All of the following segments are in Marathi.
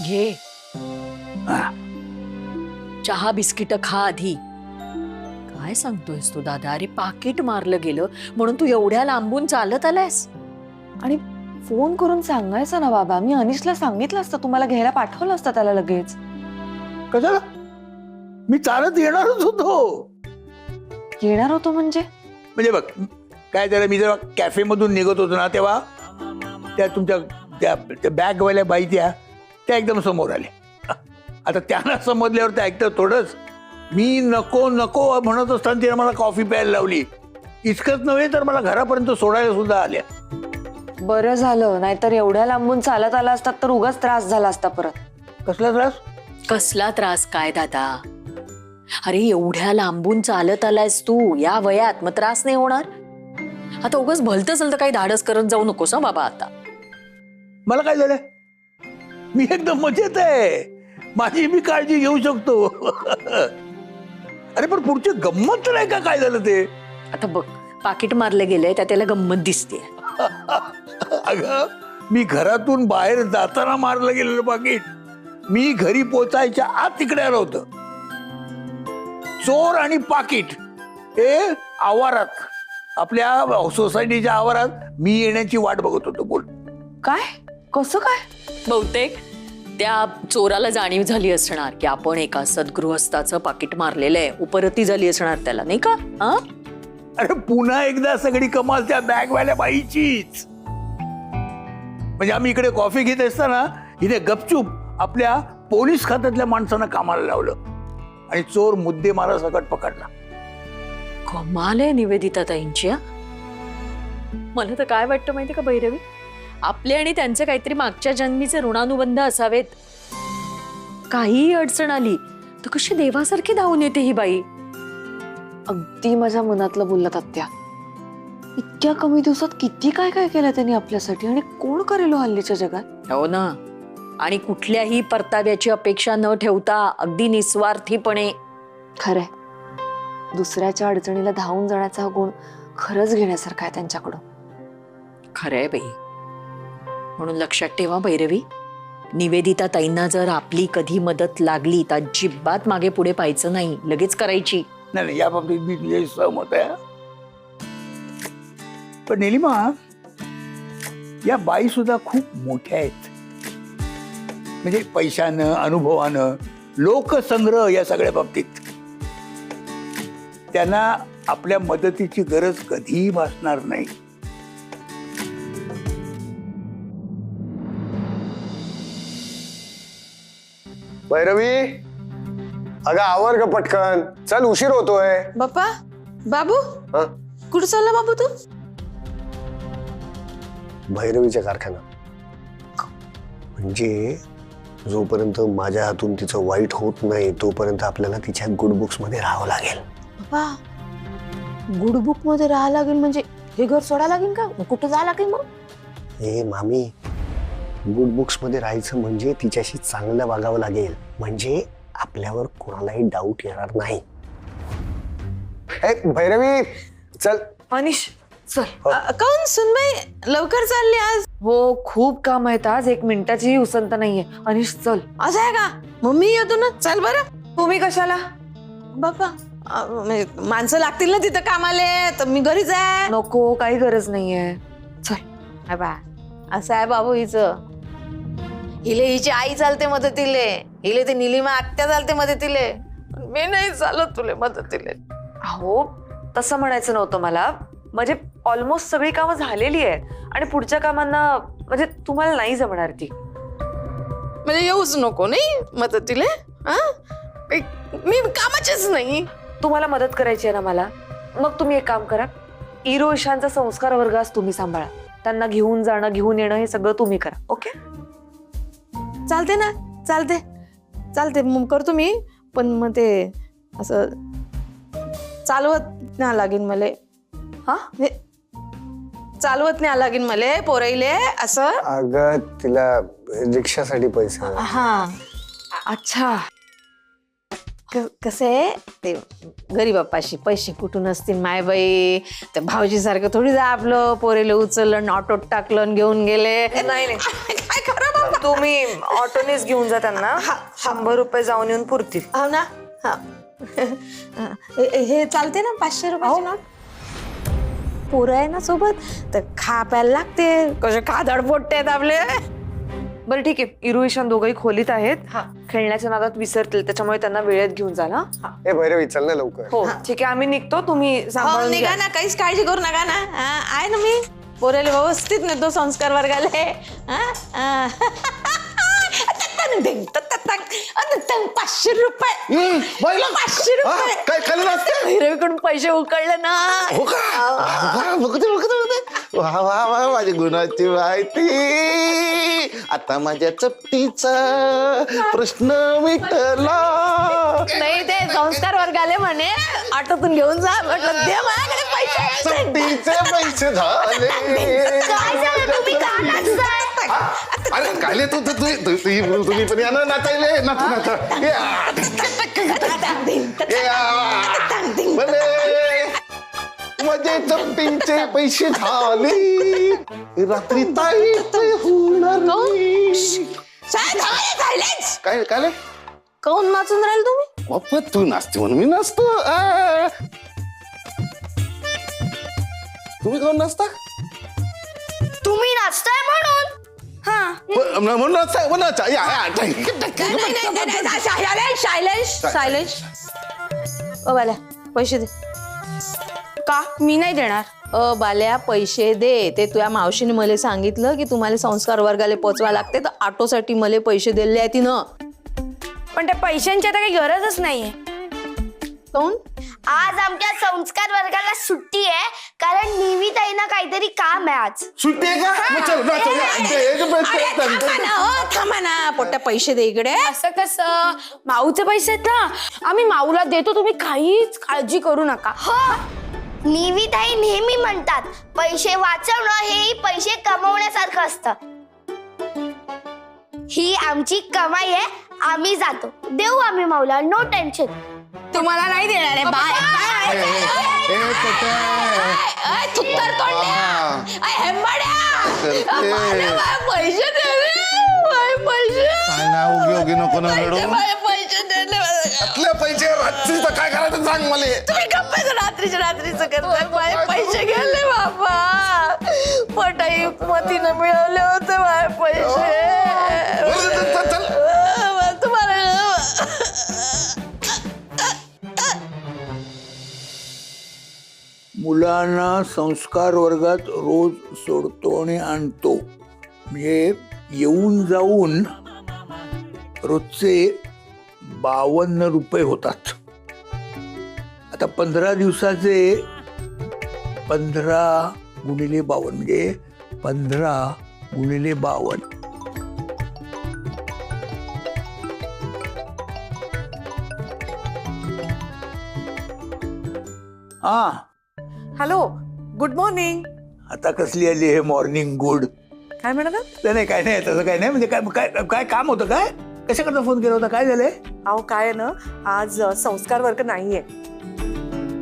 घे हा. चहा बिस्किट खा आधी. काय सांगतोयस तू दादा? अरे पाकिट मारलं गेलं म्हणून तू एवढ्या लांबून चालत आलायस? आणि फोन करून सांगायचं ना बाबा, मी अनिशला सांगितलं असतं, तुम्हाला घ्यायला पाठवलं असतं त्याला लगेच. कशाला? मी चालत येणारच होतो. येणार होतो म्हणजे? म्हणजे बघ काय झालं, मी जेव्हा कॅफे मधून निघत होतो ना तेव्हा त्या तुमच्या त्या बॅगवाल्या बाई त्या एकदम समोर आल्या. आता त्यांना समजल्यावर ते ऐकतं थोडंच. मी नको नको म्हणत असताना तिने मला कॉफी प्यायला लावली. इतकंच नव्हे तर मला घरापर्यंत सोडायला सुद्धा आल्या. बरं झालं, नाहीतर एवढ्या लांबून चालत आला असतात तर उगाच त्रास झाला असता परत. कसला त्रास? कसला त्रास काय दादा? अरे एवढ्या लांबून चालत आलायस तू या वयात, मग त्रास नाही होणार? आता उगाच भलतं चलतं काही धाडस करत जाऊ नकोस ना बाबा. आता मला काय झालं? मी एकदम मजेत आहे. माझी मी काळजी घेऊ शकतो. अरे पण पुढची गंमत नाही का काय झालं ते? आता बघ पाकिट मारले गेले त्या त्याला गंमत दिसते. अगं मी घरातून बाहेर जाताना मारलं गेलेलं पाकिट मी घरी पोचायच्या आत तिकडे आलं होतं. चोर आणि पाकिट हे आवारात, आपल्या सोसायटीच्या आवारात मी येण्याची वाट बघत होतो. बोल काय? कसं काय? बहुतेक त्या चोराला जाणीव झाली असणार की आपण एका सद्गृहस्थाचं पाकिट मारलेलं आहे. उपरती झाली असणार त्याला, नाही का? हा, अरे पुन्हा एकदा सगळी कमाल त्या बॅगवाल्या बाईचीच. म्हणजे आम्ही इकडे कॉफी घेत असताना इथे गपचूप आपल्या पोलीस खात्यातल्या माणसांना कामाला लावलं आणि चोर मुद्देमारा सकट पकडला. कमाल आहे निवेदिता ताईंची. मला तर काय वाटतं माहिती का भैरवी, आपले आणि त्यांचे काहीतरी मागच्या जन्मीचे ऋणानुबंध असावेत. काहीही अडचण आली तर कशी देवासारखी धावून येते ही बाई. अगदी माझ्या मनातलं बोललात आत्या. इतक्या कमी दिवसात किती काय काय केलं त्यांनी आपल्यासाठी, आणि कोण करेल हल्लीच्या जगात. हो ना. आणि कुठल्याही परताव्याची अपेक्षा न ठेवता अगदी निस्वार्थीपणे. खरंय, दुसऱ्याच्या अडचणीला धावून जाण्याचा हा गुण खरंच घेण्यासारखा आहे त्यांच्याकडून. खरंय बाई. म्हणून लक्षात ठेवा भैरवी, निवेदिता ताईंना जर आपली कधी मदत लागली तर अजिबात मागे पुढे पाहायचं नाही, लगेच करायची. नाही या बाबतीत मी तुझे सहमत आहे. पण निलिमा, या बाई सुद्धा खूप मोठ्या आहेत. म्हणजे पैशानं, अनुभवानं, लोकसंग्रह या सगळ्या बाबतीत त्यांना आपल्या मदतीची गरज कधीही भासणार नाही. भैरवी, अगं आवर ग पटकन, चल उशीर होतोय. बाप्पा, बाबू हा? कुठं चालला बाबू तू? भैरवीच्या कारखाना. म्हणजे जोपर्यंत माझ्या हातून तिचं वाईट होत नाही तोपर्यंत आपल्याला तिच्या गुड बुक्स मध्ये राहावं लागेल. बाप्पा, गुड बुक मध्ये राहायला लागेल म्हणजे हे घर सोडायला लागेल का? कुठं जायला लागेल मग? हे मामी, गुड बुक्स मध्ये राहायचं म्हणजे तिच्याशी चांगलं वागावं लागेल, म्हणजे आपल्यावर कोणालाही डाऊट येणार नाही. भैरवी चल. अनिश चल. काऊन सुनबाई लवकर चालली आज? हो, खूप काम आहेत आज, 1 मिनिटाचीही उसंत नाहीये. अनिश चल. असं आहे का? मम्मी येतो ना, चल बरं. तुम्ही कशाला? बाप्पा, म्हणजे माणसं लागतील ना तिथं कामाले, तर मी घरीच आहे. नको, काही गरज नाहीये. चल. बा असं आहे बाबू हिचं. हिले हिची आई चालते मदतीले, हिले ते निलिमा आत्या चालते मदतीले, मी नाही चालत तुले मदतीले. हो, तसं म्हणायचं नव्हतं मला. म्हणजे ऑलमोस्ट सगळी कामं झालेली आहेत आणि पुढच्या कामांना म्हणजे तुम्हाला नाही जमणार ती. म्हणजे येऊच नको नाही मदतीले? मी कामाचीच नाही. तुम्हाला मदत करायची आहे ना मला, मग तुम्ही एक काम करा, इरो ईशानचा संस्कार वर्ग आज तुम्ही सांभाळा. त्यांना घेऊन जाणं, घेऊन येणं हे सगळं तुम्ही करा. ओके? चालते ना, चालते चालते, मग करतो मी. पण मग ते असं चालवत नाही लागेल मला. हा, चालवत नाही लागेल मला पोराईले असं. अगं तिला रिक्षासाठी पैसे. हा, अच्छा. कसं आहे ते, गरीब बाप्पाशी पैसे कुठून असतील माय बाई. त्या भाऊजी सारखं थोडी जा आपलं पोरेले उचललं, ऑटोत टाकलं, घेऊन गेले. नाही काय खरं बाप्पा? तुम्ही ऑटोनेच घेऊन जा त्यांना. 100 रुपये जाऊन येऊन पुरतील. हो ना. हा. हे चालते ना 500 रुपयाची नोट. पोरं आहे ना सोबत तर खा प्यायला लागते. कसे खादड पोट्टे आहेत आपले. बरं ठीक आहे, इरू ईशान दोघंही खोलीत आहेत. खेळण्याच्या नादात विसरतील, त्याच्यामुळे त्यांना वेळेत घेऊन जा ना. हे भैरवी चल ना लवकर. हो ठीक आहे, आम्ही निघतो, तुम्ही हो सांभाळून निघा घ्या. ना, काहीच काळजी करू नका ना. आहे ना मी पोरेले व्यवस्थित नेतो संस्कार वर्गाले. 500 रुपये. 500 रुपये. काय खाली लागते भैरवीकडून पैसे उकळले ना. हो का? बघते वा वा वा माझी गुणाची माहिती. आता माझ्या चपटीचा प्रश्न मिटला. नाही ते संस्कार वर्गाले म्हणे ऑटोतून घेऊन जा. म्हटलं दे माझ्याकडे पैसे. चपटीचे पैसे झाले. काय झालं, तुम्ही का नाचताय? अरे काय तुम्ही पण या ना नाचायले. नाचा माझे चपटीचे पैसे झाले. रात्री ताई होणार काय काय काऊन नाचून राहील तुम्ही? बाप्पा तू नाचते म्हणून मी नाचतो. तुम्ही कोण नाचता? तुम्ही नाचताय म्हणून. म्हणून नाचताय सायलेन्स. ओ बाल्या पैसे दे. का मी नाही देणार. बाल्या पैसे दे. ते तुझ्या मावशीने मला सांगितलं की तुम्हाला संस्कार वर्गाला पोचवा लागते, तर ऑटोसाठी मला पैसे दिले आहे तिनं. पण त्या पैशांची आता काही गरजच नाहीये. काऊन? आज आमच्या संस्कार वर्गाला सुट्टी आहे, कारण निविताईना काहीतरी काम आहे आज. सुट्टी आहे का? मग चल, थांबा ना, पोट्या पैसे दे इकडे. असं कसं? माऊचे पैसे आहेत ना, आम्ही माऊला देतो, तुम्ही काहीच काळजी करू नका. निविताई नेहमी म्हणतात पैसे वाचवणं हे पैसे कमवण्यासारखं असतं. ही आमची कमाई आहे, आम्ही जातो. देऊ आम्ही माऊला, नो टेन्शन. तुम्हाला नाही देणार आहे. बाय. पैसे दे रे. पैसे नको ना पैसे दे. पैसे रात्रीचं काय करायचं सांग मला. तुम्ही गप्पा रात्रीचं करताय. पैसे गेले बाबा. पटाई मतीनं मिळवले होते माझे पैसे. तुम्हाला मुलांना संस्कार वर्गात रोज सोडतो आणि आणतो, म्हणजे येऊन जाऊन रोजचे 52 रुपये होतात. आता 15 दिवसाचे 15 गुणिले 52 म्हणजे 15 गुणिले 52. हा हॅलो, गुड मॉर्निंग. आता कसली आली हे मॉर्निंग गुड? काय म्हणाला? नाही काय नाही, तसं काय नाही. म्हणजे काय काय काय काम होतं? काय कशाकरता फोन केला होता? काय झालंय? अहो काय आहे ना, आज संस्कार वर्ग नाहीये.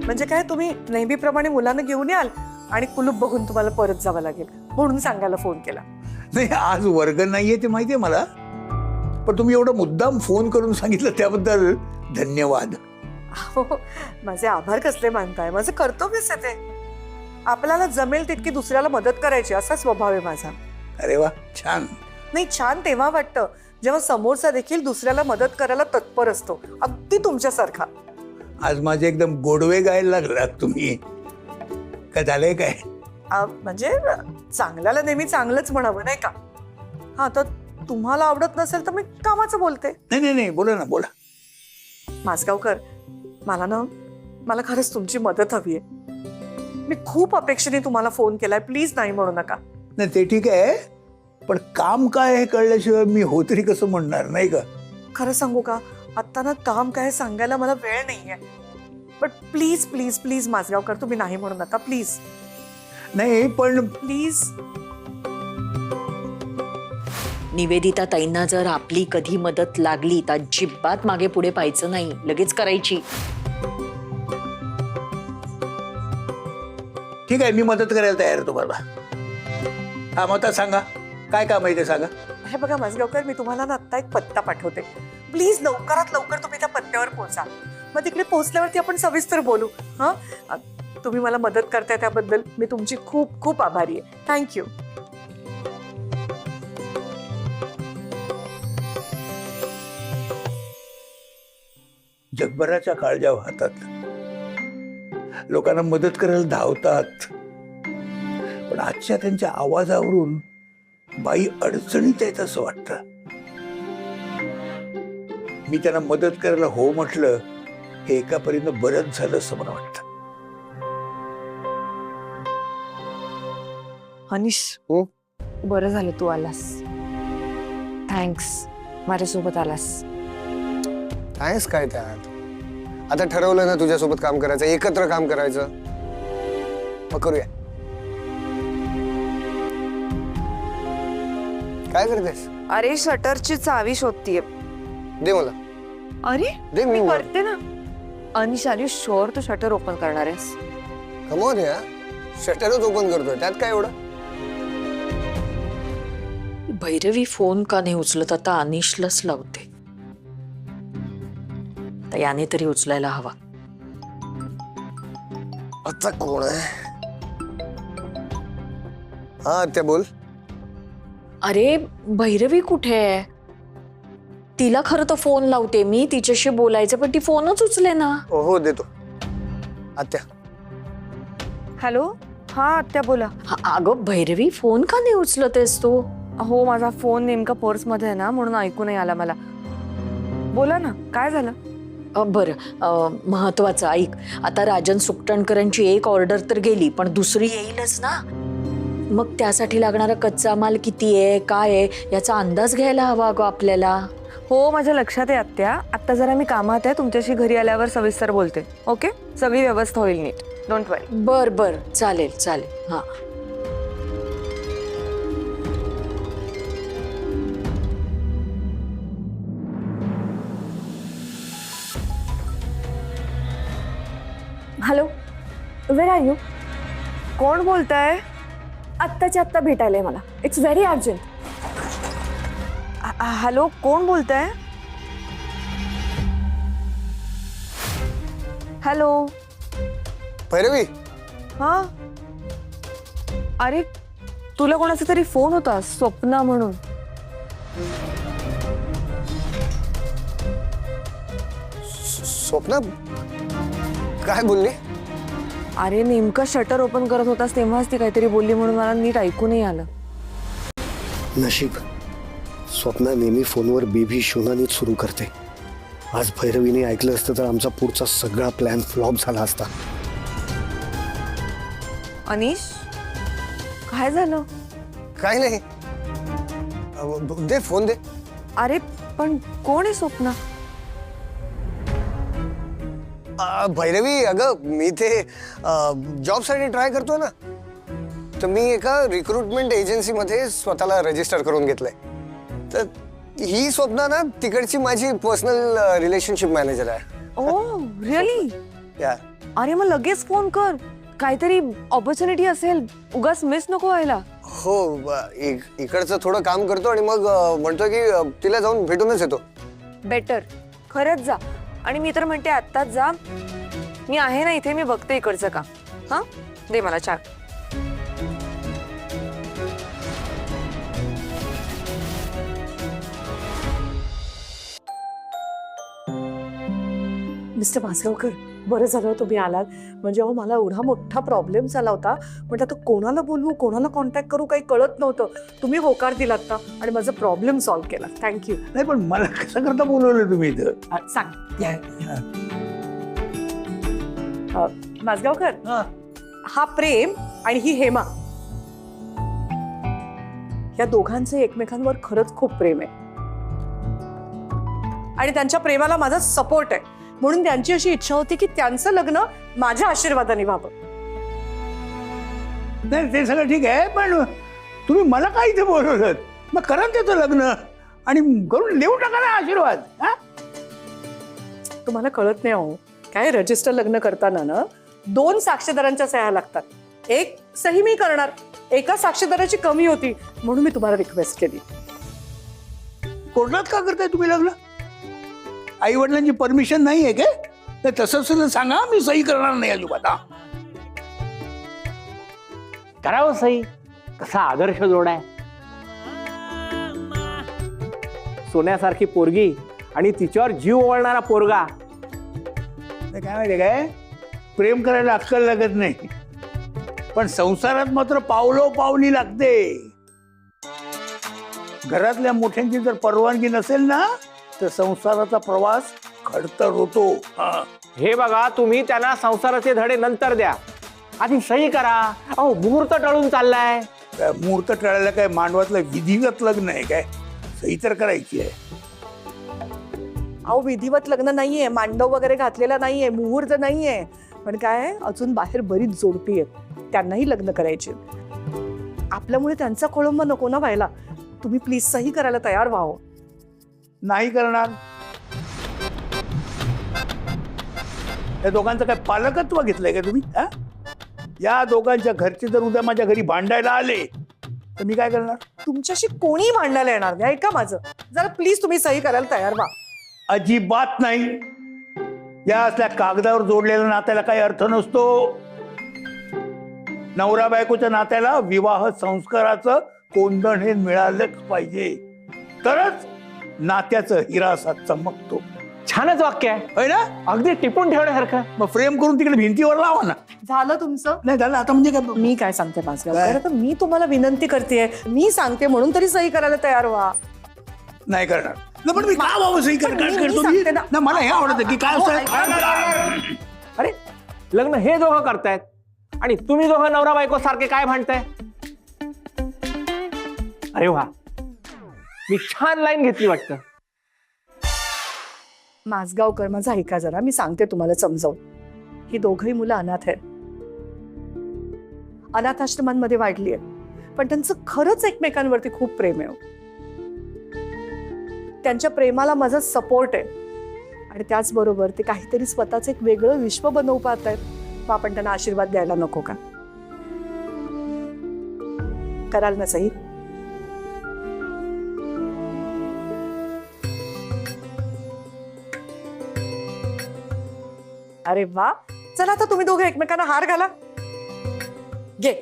म्हणजे काय, तुम्ही नेहमीप्रमाणे मुलांना घेऊन याल आणि कुलूप बघून तुम्हाला परत जावं लागेल म्हणून सांगायला फोन केला. नाही, आज वर्ग नाहीये ते माहितीये मला, पण तुम्ही एवढं मुद्दाम फोन करून सांगितलं त्याबद्दल धन्यवाद. हो, माझे आभार कसले मानताय. माझं कर्तव्यच आहे ते. आपल्याला जमेल तितकी दुसऱ्याला मदत करायची, असा स्वभाव आहे माझा. अरे वा, छान. नाही, छान तेव्हा वाटतं जेव्हा समोरचा देखील दुसऱ्याला मदत करायला तत्पर असतो, अगदी तुमच्यासारखा. आज माझे एकदम गोडवे गायला लागलात तुम्ही. काय झालंय काय? म्हणजे चांगल्याला नेहमी चांगलंच म्हणावं, नाही का? हा, तर तुम्हाला आवडत नसेल तर मी कामाचं बोलते. नाही, बोला ना, बोला. माजगावकर, मला खरंच तुमची मदत हवी आहे. मी खूप अपेक्षेने तुम्हाला फोन केलाय, प्लीज नाही म्हणू नका. नाही, ते ठीक आहे, पण काम काय हे कळल्याशिवाय मी हो तरी कसं म्हणणार, नाही का? खरं सांगू का, आत्ता ना काम काय सांगायला मला वेळ नाहीये. But please please please Majgaonkar, तुम्ही नाही म्हणू नका प्लीज. नाही पण प्लीज. निवेदिता ताईंना जर आपली कधी मदत लागली तर अजिबात मागे पुढे पाहायचं नाही, लगेच करायची. ठीक आहे, मी मदत करायला तयार आहे तुम्हाला. हा, मग आता सांगा काय काम आहे ते सांगा. हे बघा माझगावकर, मी तुम्हाला ना आत्ता एक पत्ता पाठवते. प्लीज लवकरात लवकर तुम्ही त्या पत्त्यावर पोहोचा. मग तिकडे पोहोचल्यावरती आपण सविस्तर बोलू. हां, तुम्ही मला मदत करताय त्याबद्दल मी तुमची खूप खूप आभारी आहे. थँक्यू. जगभराच्या काळजा वाहतात, लोकांना मदत करायला धावतात, पण आजच्या त्यांच्या आवाजावरून बाई अडचणीत आहेत असं वाटतं. मी त्यांना मदत करायला हो म्हटलं हे एकापर्यंत बरंच झालं असं मला वाटतं. अनिश, हो? बरं झालं तू आलास. थँक्स, माझ्यासोबत आलास. कायच काय त्यात. आता ठरवलं ना तुझ्यासोबत काम करायचं, एकत्र काम करायचं, मग करूया. काय करतेस? अरे शटरची चावी शोधतीये. दे मला. अरे दे, मी करते ना. अनिश, आर यू शुअर तू शटर ओपन करणार आहेस? कमवून या शटरच ओपन करतोय, त्यात काय एवढं. भैरवी फोन का नाही उचलत? आता अनिशलाच लावते. तर याने तरी उचलायला हवा. आता कोण आहे? हा त्या बोल. अरे भैरवी कुठे आहे? तिला खरं तर फोन लावते मी, तिच्याशी बोलायचं, पण ती फोनच उचले ना. हो देतो. आत्या. हॅलो, हा आत्या बोला. अगं भैरवी, फोन का नाही उचलतेस तू? हो, माझा फोन नेमका पर्स मध्ये आहे ना, म्हणून ऐकू नाही आला मला. बोला ना, काय झालं? बरं, महत्वाचं ऐक. आता राजन सुकटणकरांची एक ऑर्डर तर गेली, पण दुसरी येईलच ना. मग त्यासाठी लागणारा कच्चा माल किती आहे, काय आहे, याचा अंदाज घ्यायला हवा अगं आपल्याला. हो, माझ्या लक्षात आहे आत्या. आत्ता जरा मी कामात आहे, तुमच्याशी घरी आल्यावर सविस्तर बोलते. ओके, सगळी व्यवस्था होईल नीट. डोंट वरी. बर बर, चालेल चालेल. हा, हॅलो, वेर आर यू? कोण बोलताय? आत्ताच्या आत्ता भेटायला मला. It's very urgent. हॅलो, कोण बोलताय? हॅलो. भैरवी. हा, अरे तुला कोणाचा तरी फोन होता, स्वप्ना म्हणून. स्वप्ना काय बोलली? अरे नेमकं शटर ओपन करत होतास तेव्हाच ती काहीतरी बोलली, म्हणून मला नीट ऐकू नाही आलं. नशीब, स्वप्ना नेहमी फोनवर बेबी शोनानीच सुरू करते. आज भैरवीने ऐकलं असतं तर आमचा पुढचा सगळा प्लॅन फ्लॉप झाला असता. अनिश, काय झालं? काय नाही. दे फोन दे. अरे पण कोण आहे स्वप्ना? भैरवी, अगं मी ते जॉबसाठी ट्राय करतोय ना, तर मी एका रिक्रुटमेंट एजन्सीमध्ये स्वतःला रजिस्टर करून घेतलंय. तर ही स्वप्ना ना तिकडची माझी पर्सनल रिलेशनशिप मॅनेजर आहे. Oh really? या. अरे मग लगेच फोन कर, काहीतरी ऑपॉर्च्युनिटी असेल, उगाच मिस नको व्हायला. हो, इकडचं थोडं काम करतो आणि मग म्हणतो की तिला जाऊन भेटूनच येतो. बेटर, खरंच जा. आणि मी तर म्हणते आत्ताच जा. मी आहे ना इथे, मी बघते इकडचं काम. हा, दे मला चहा. मिस्टर भासगावकर, बरं झालं तुम्ही आलात. म्हणजे अहो मला एवढा मोठा प्रॉब्लेम झाला होता. म्हणजे आता कोणाला बोलवू, कोणाला कॉन्टॅक्ट करू काही कळत नव्हतं. तुम्ही होकार दिलात ना आणि माझा प्रॉब्लेम सॉल्व्ह केला. थँक्यू. नाही, पण मला कसं करता बोलवलं तुम्ही इथं? सांग. या, या. भासगावकर, हा. हा प्रेम आणि ही हेमा, या दोघांचे एकमेकांवर खरंच खूप प्रेम आहे आणि त्यांच्या प्रेमाला माझा सपोर्ट आहे. म्हणून त्यांची अशी इच्छा होती की त्यांचं लग्न माझ्या आशीर्वादाने व्हावं. नाही, ते सगळं ठीक आहे, पण तुम्ही मला काय इथे बोलवलं? मग करा त्याचं लग्न आणि करून देऊ टाका ना आशीर्वाद. हा, तुम्हाला कळत नाही हो काय, रजिस्टर लग्न करताना ना 2 साक्षीदारांच्या सह्या लागतात. एक सही मी करणार, एका साक्षीदाराची कमी होती म्हणून मी तुम्हाला रिक्वेस्ट केली. कोर्टात का करताय तुम्ही लग्न? आई वडिलांची परमिशन नाही आहे काय? तर तसं असेल सांगा, मी सही करणार नाही अजिबात. हा. करावं सही. कसा आदर्श जोड आहे. सोन्यासारखी पोरगी आणि तिच्यावर जीव ओवाळणारा पोरगा. ते काय माहितीये काय, प्रेम करायला अक्कल लागत नाही, पण संसारात मात्र पावलोपावली लागते. घरातल्या मोठ्यांची जर परवानगी नसेल ना, तर संसाराचा प्रवास खडतर होतो. हा. हे बघा, तुम्ही त्यांना संसाराचे धडे नंतर द्या, आधी सही करा. अहो, मुहूर्त टळून चाललाय. काय मुहूर्त टळायला काय मांडवातलं विधिवत लग्न आहे काय? सही तर करायची आहे. अहो विधिवत लग्न नाहीये, मांडव वगैरे घातलेला नाहीये, मुहूर्त नाहीये, पण काय अजून बाहेर बरीच जोडपी आहेत, त्यांनाही लग्न करायचे. आपल्यामुळे त्यांचा खोळंबा नको ना व्हायला. तुम्ही प्लीज सही करायला तयार व्हावं. नाही करणार. या दोघांचं काय पालकत्व घेतलंय का तुम्ही? हा? या दोघांच्या घरचे जर उद्या माझ्या घरी भांडायला आले तर मी काय करणार? तुमच्याशी कोणीही भांडायला येणार नाही. ऐका माझं, जरा प्लीज तुम्ही सही करायला तयार व्हा. अजिबात नाही. या असल्या कागदावर जोडलेल्या नात्याला काही अर्थ नसतो. नवरा बायकोच्या नात्याला विवाह संस्काराचं कोंदण हे मिळालंच पाहिजे, तरच नात्याचं हिरा असा चमकतो. छानच वाक्य आहे. होय ना? अगदी टिपून ठेवण्यासारखं. मग फ्रेम करून तिकडे भिंतीवर लावा ना. झालं तुमचं? नाही झालं आता म्हणजे काय? मी काय सांगते माझं, काय? खरं तर मी तुम्हाला विनंती करते, मी सांगते म्हणून तरी सही करायला तयार व्हा. नाही करणार. नाही, पण मी का बाबा सही पण मी करतो? सांगते ना. ना मला हे आवडतं की काय असं. अरे, लग्न हे दोघं करतायत आणि तुम्ही दोघं नवरा बायको सारखे काय भांडताय? अरे वा, मी छान लाईन घेतली वाटतं. माझगावकर, माझा ऐका जरा, मी सांगते तुम्हाला समजावून. ही दोघही मुलं अनाथ आहेत, अनाथ आश्रमांमध्ये वाढली आहेत, पण त्यांचं खरंच एकमेकांवरती खूप प्रेम आहे. त्यांच्या प्रेमाला माझा सपोर्ट आहे, आणि त्याचबरोबर ते काहीतरी स्वतःच एक वेगळं विश्व बनवू पाहत आहेत. मग आपण त्यांना आशीर्वाद द्यायला नको का? कराल ना सही? अरे वा, चला आता तुम्ही दोघे एकमेकांना हार घाला. घे.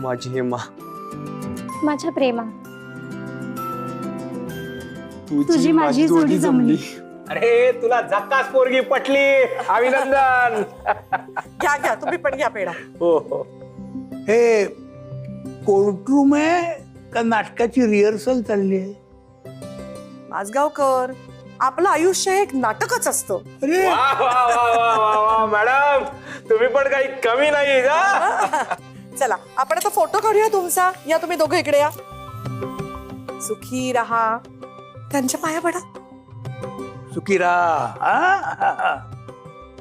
माझी हेमा, माझ्या प्रेमा, तुझी माझी जोडी जमली. अरे, तुला झक्कास पोरगी पटली. अभिनंदन. घ्या घ्या, तुम्ही पण घ्या पेढा. हो हो. हे कोर्टरूम आहे का नाटकाची रिहर्सल चालली आहे? माझगावकर, आपलं आयुष्य हे एक नाटकच असतं. अरे वा वा वा वा वा वा, मॅडम तुम्ही पण काही कमी नाही का? चला आपण आता फोटो काढूया तुमचा. या तुम्ही दोघं इकडे या. सुखी राहा. त्यांच्या पाया पडा. सुखी राहा.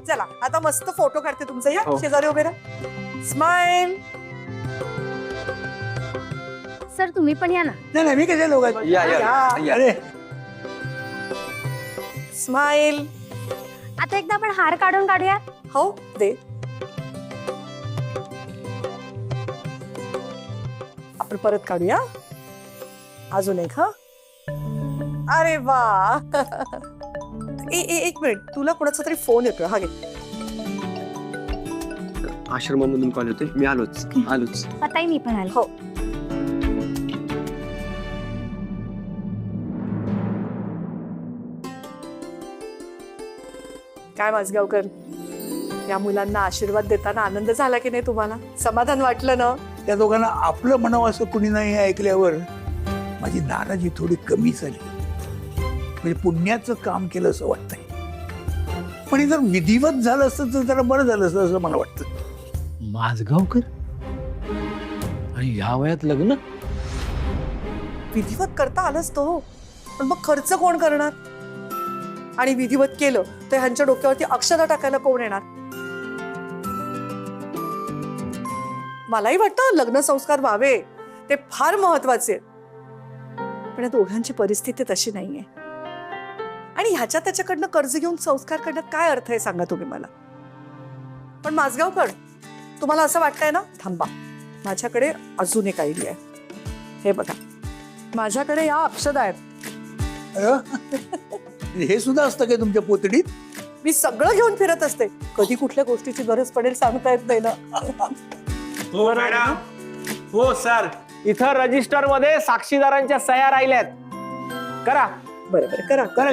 चला आता मस्त फोटो काढते तुमचा. या हो. शेजारी उभे राहा. स्माइल. सर तुम्ही पण या ना. नाही नाही, मी कशा लोक अरे स्माइल. आता एकदा आपण हार काढून काढूया. हो दे. आपण परत काढूया. अजून एक. हा, अरे वा. एक मिनिट, तुला कोणाचा तरी फोन येतोय. हा घे. आश्रमामधून कॉल होते, मी आलोच. पताई मी पण आलो. हो. काय माझगावकर, या मुलांना आशीर्वाद देताना आनंद झाला की नाही तुम्हाला? समाधान वाटलं ना? त्या दोघांना आपलं म्हणावं असं कुणी नाही हे ऐकल्यावर माझी नाराजी थोडी कमी झाली. म्हणजे पुण्याचं काम केलं असं वाटतंय. पण हे जर विधिवत झालं असतं तर जरा बरं झालं असतं असं मला वाटतं. माझगावकर आणि या वयात लग्न? विधिवत करता आलंच तो, पण मग खर्च कोण करणार? आणि विधिवत केलं तर ह्यांच्या डोक्यावरती अक्षता टाकायला कोण येणार? मलाही वाटतं लग्न संस्कार व्हावे, ते फार महत्वाचे, पण या दोघांची परिस्थिती तशी नाहीये. आणि ह्याच्या त्याच्याकडनं कर्ज घेऊन संस्कार करण्यात काय अर्थ आहे सांगा तुम्ही मला. पण माझगावकर, तुम्हाला असं वाटतंय ना, थांबा, माझ्याकडे अजून एक आयडिया आहे. हे बघा, माझ्याकडे या अक्षदा आहेत. हे सुद्धा असतं काय तुमच्या पोतडीत? मी सगळं घेऊन फिरत असते, कधी कुठल्या गोष्टीची गरज पडेल सांगता येत नाही ना. हो मॅडम. हो सर, इथं रजिस्टर मध्ये साक्षीदारांच्या सह्या राहिल्यात. करा. बरोबर, करा करा.